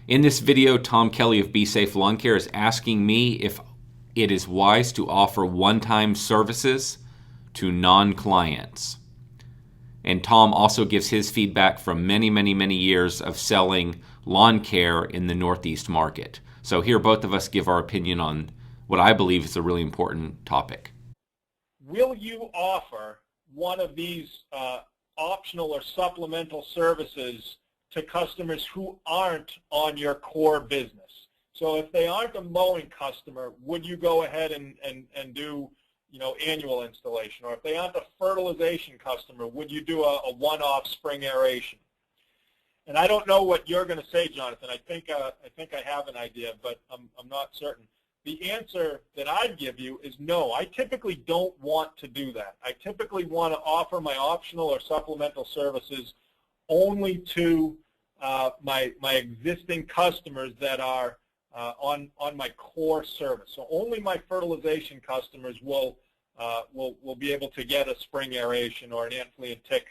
In this video, Tom Kelly of Be Safe Lawn Care is asking me if it is wise to offer one-time services to non-clients. And Tom also gives his feedback from many years of selling lawn care in the Northeast market. So here both of us give our opinion on what I believe is a really important topic. Will you offer one of these optional or supplemental services to customers who aren't on your core business? So if they aren't a mowing customer, would you go ahead and do annual installation? Or if they aren't a fertilization customer, would you do a one-off spring aeration? And I don't know what you're going to say, Jonathan. I think I have an idea, but I'm not certain. The answer that I'd give you is no. I typically don't want to do that. I typically want to offer my optional or supplemental services only to my existing customers that are on my core service. So only my fertilization customers will be able to get a spring aeration or an ant, flea, and tick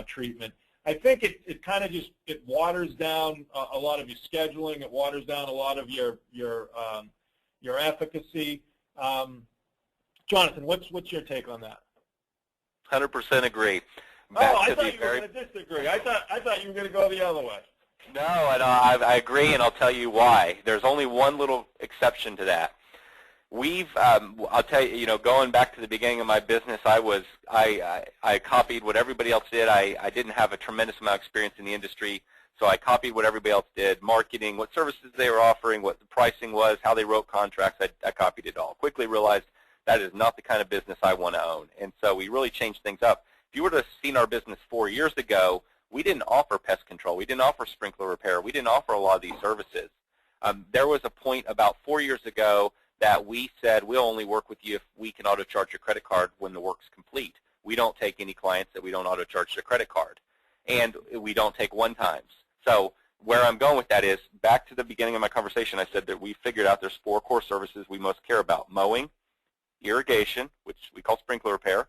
treatment. I think it kind of just waters down a lot of your scheduling. It waters down a lot of your efficacy. Jonathan, what's your take on that? 100% agree. I thought you were going to disagree. I thought you were going to go the other way. No, I agree, and I'll tell you why. There's only one little exception to that. I'll tell you, going back to the beginning of my business, I copied what everybody else did. I didn't have a tremendous amount of experience in the industry, so I copied what everybody else did, marketing, what services they were offering, what the pricing was, how they wrote contracts. I copied it all. Quickly realized that is not the kind of business I want to own, and so we really changed things up. If you were to have seen our business 4 years ago, we didn't offer pest control. We didn't offer sprinkler repair. We didn't offer a lot of these services. There was a point about 4 years ago that we said we'll only work with you if we can auto-charge your credit card when the work's complete. We don't take any clients that we don't auto-charge their credit card. And we don't take one-times. So where I'm going with that is, back to the beginning of my conversation, I said that we figured out there's 4 core services we most care about: mowing, irrigation, which we call sprinkler repair,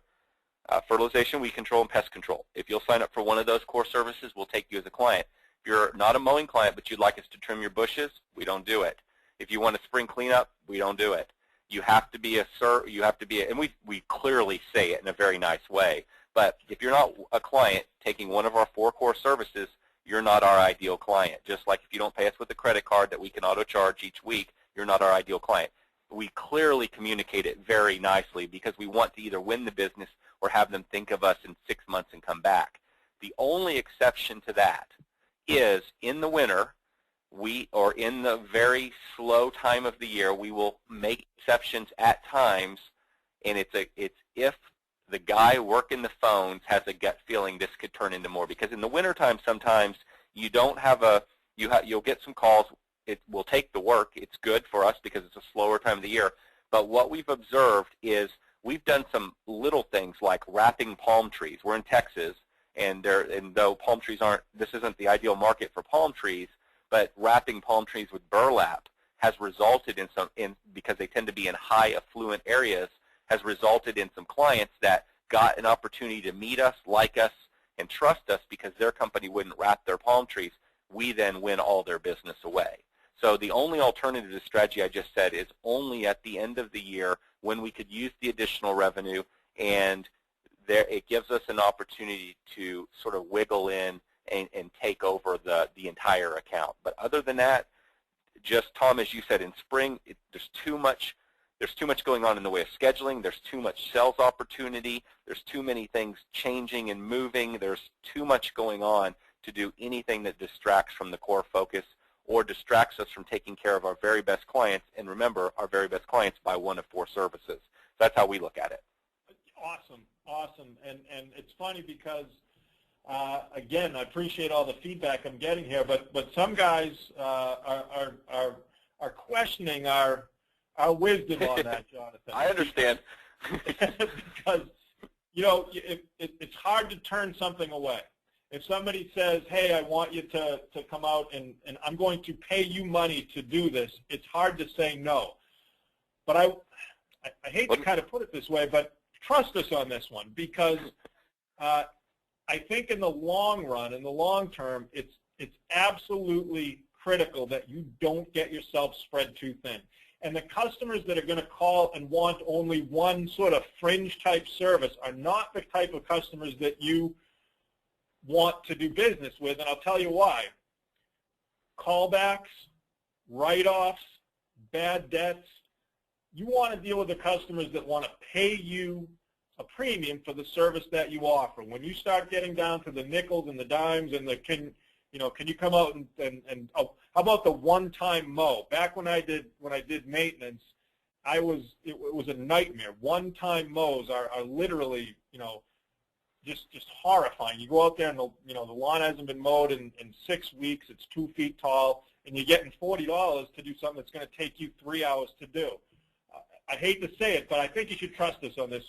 fertilization, weed control, and pest control. If you'll sign up for one of those core services, we'll take you as a client. If you're not a mowing client but you'd like us to trim your bushes, we don't do it. If you want a spring cleanup, we don't do it. You have to be and we clearly say it in a very nice way. But if you're not a client taking one of our 4 core services, you're not our ideal client. Just like if you don't pay us with a credit card that we can auto-charge each week, you're not our ideal client. We clearly communicate it very nicely because we want to either win the business or have them think of us in 6 months and come back. The only exception to that is in the winter, or in the very slow time of the year, we will make exceptions at times, and it's if the guy working the phones has a gut feeling this could turn into more. Because in the wintertime, sometimes you don't have you'll get some calls. It will take the work. It's good for us because it's a slower time of the year. But what we've observed is we've done some little things like wrapping palm trees. We're in Texas, and though palm trees this isn't the ideal market for palm trees, but wrapping palm trees with burlap has resulted because they tend to be in high affluent areas, has resulted in some clients that got an opportunity to meet us, like us, and trust us because their company wouldn't wrap their palm trees. We then win all their business away. So the only alternative to the strategy I just said is only at the end of the year when we could use the additional revenue, and it gives us an opportunity to sort of wiggle in and take over the entire account. But other than that, just Tom, as you said, in spring, there's too much going on in the way of scheduling. There's too much sales opportunity. There's too many things changing and moving. There's too much going on to do anything that distracts from the core focus or distracts us from taking care of our very best clients. And remember, our very best clients buy one of 4 services. That's how we look at it. Awesome. And it's funny because, again, I appreciate all the feedback I'm getting here, but some guys are questioning our wisdom on that, Jonathan. I understand. Because, it's hard to turn something away. If somebody says, hey, I want you to come out and I'm going to pay you money to do this, it's hard to say no. But I hate to kind of put it this way, but trust us on this one, because I think in the long run, in the long term, it's absolutely critical that you don't get yourself spread too thin. And the customers that are going to call and want only one sort of fringe type service are not the type of customers that you want to do business with, and I'll tell you why. Callbacks, write-offs, bad debts. You want to deal with the customers that want to pay you a premium for the service that you offer. When you start getting down to the nickels and the dimes and the can you come out and oh, how about the one-time mow? Back when I did maintenance, it was a nightmare. One-time mows are literally, just horrifying. You go out there and the lawn hasn't been mowed in 6 weeks. It's 2 feet tall, and you're getting $40 to do something that's going to take you 3 hours to do. I hate to say it, but I think you should trust us on this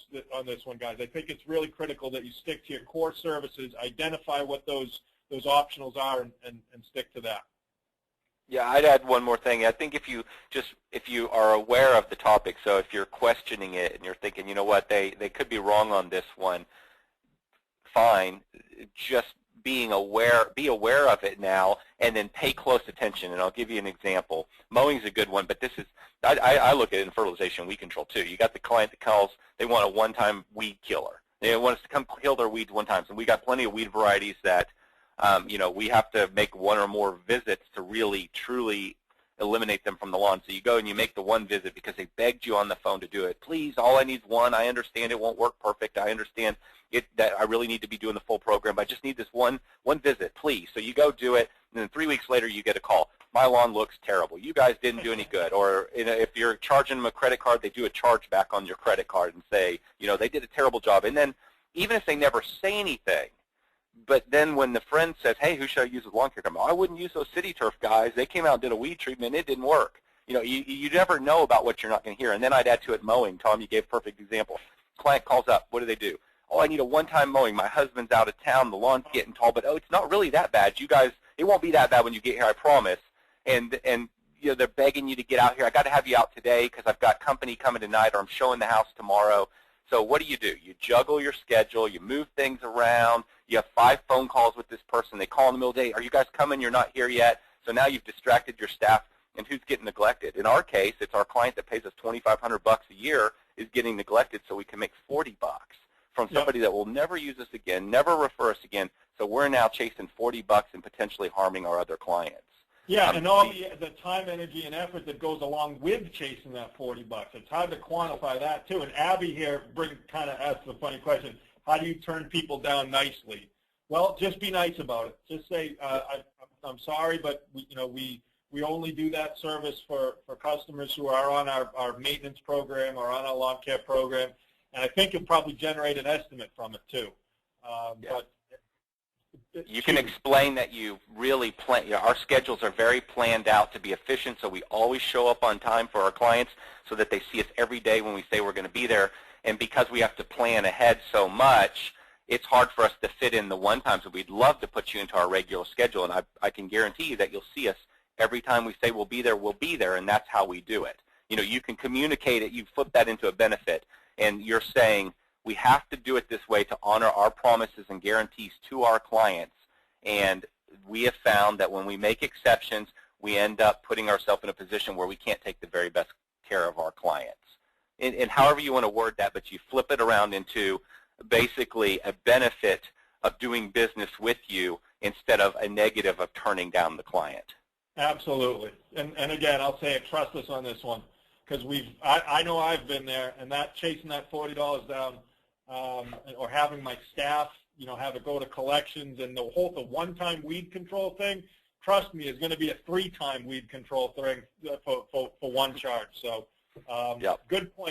one, guys. I think it's really critical that you stick to your core services, identify what those optionals are, and stick to that. Yeah, I'd add one more thing. I think if you are aware of the topic, so if you're questioning it and you're thinking, you know what, they could be wrong on this one, fine. Just be aware of it now, and then pay close attention. And I'll give you an example. Mowing's a good one, but this is I look at it in fertilization, weed control too. You got the client that calls, they want a one-time weed killer. They want us to come kill their weeds one time. So we got plenty of weed varieties that we have to make one or more visits to really, truly eliminate them from the lawn. So you go and you make the one visit because they begged you on the phone to do it. Please, all I need is one. I understand it won't work perfect. I understand that I really need to be doing the full program, but I just need this one visit, please. So you go do it, and then 3 weeks later you get a call. My lawn looks terrible. You guys didn't do any good. Or if you're charging them a credit card, they do a charge back on your credit card and say, they did a terrible job. And then even if they never say anything, but then when the friend says, hey, who should I use as lawn care company? I wouldn't use those City Turf guys. They came out and did a weed treatment. It didn't work. You never know about what you're not going to hear. And then I'd add to it mowing. Tom, you gave a perfect example. Client calls up. What do? Oh, I need a one-time mowing. My husband's out of town. The lawn's getting tall. But, it's not really that bad. You guys, it won't be that bad when you get here, I promise. And they're begging you to get out here. I got to have you out today because I've got company coming tonight, or I'm showing the house tomorrow. So what do? You juggle your schedule. You move things around. You have 5 phone calls with this person. They call in the middle of the day. Are you guys coming? You're not here yet. So now you've distracted your staff. And who's getting neglected? In our case, it's our client that pays us $2,500 a year is getting neglected, so we can make $40 from somebody that will never use us again, never refer us again. So we're now chasing $40 and potentially harming our other clients. Yeah, and all the time, energy, and effort that goes along with chasing that $40. It's hard to quantify that too. And Abby here kind of asks a funny question: how do you turn people down nicely? Well, just be nice about it. Just say, I'm sorry, but we only do that service for customers who are on our maintenance program or on our lawn care program. And I think you'll probably generate an estimate from it too. But you can explain that you really plan. Our schedules are very planned out to be efficient, so we always show up on time for our clients so that they see us every day when we say we're going to be there. And because we have to plan ahead so much, it's hard for us to fit in the one time. So we'd love to put you into our regular schedule, and I can guarantee you that you'll see us every time we say we'll be there, and that's how we do it. You can communicate it. You flip that into a benefit, and you're saying, we have to do it this way to honor our promises and guarantees to our clients. And we have found that when we make exceptions, we end up putting ourselves in a position where we can't take the very best care of our clients. And however you want to word that, but you flip it around into basically a benefit of doing business with you instead of a negative of turning down the client. Absolutely. And again, I'll say it, trust us on this one. Because I know I've been there, and that chasing that $40 down, or having my staff, have it go to collections, and the one-time weed control thing, trust me, is going to be a 3-time weed control thing for one charge. So, good point.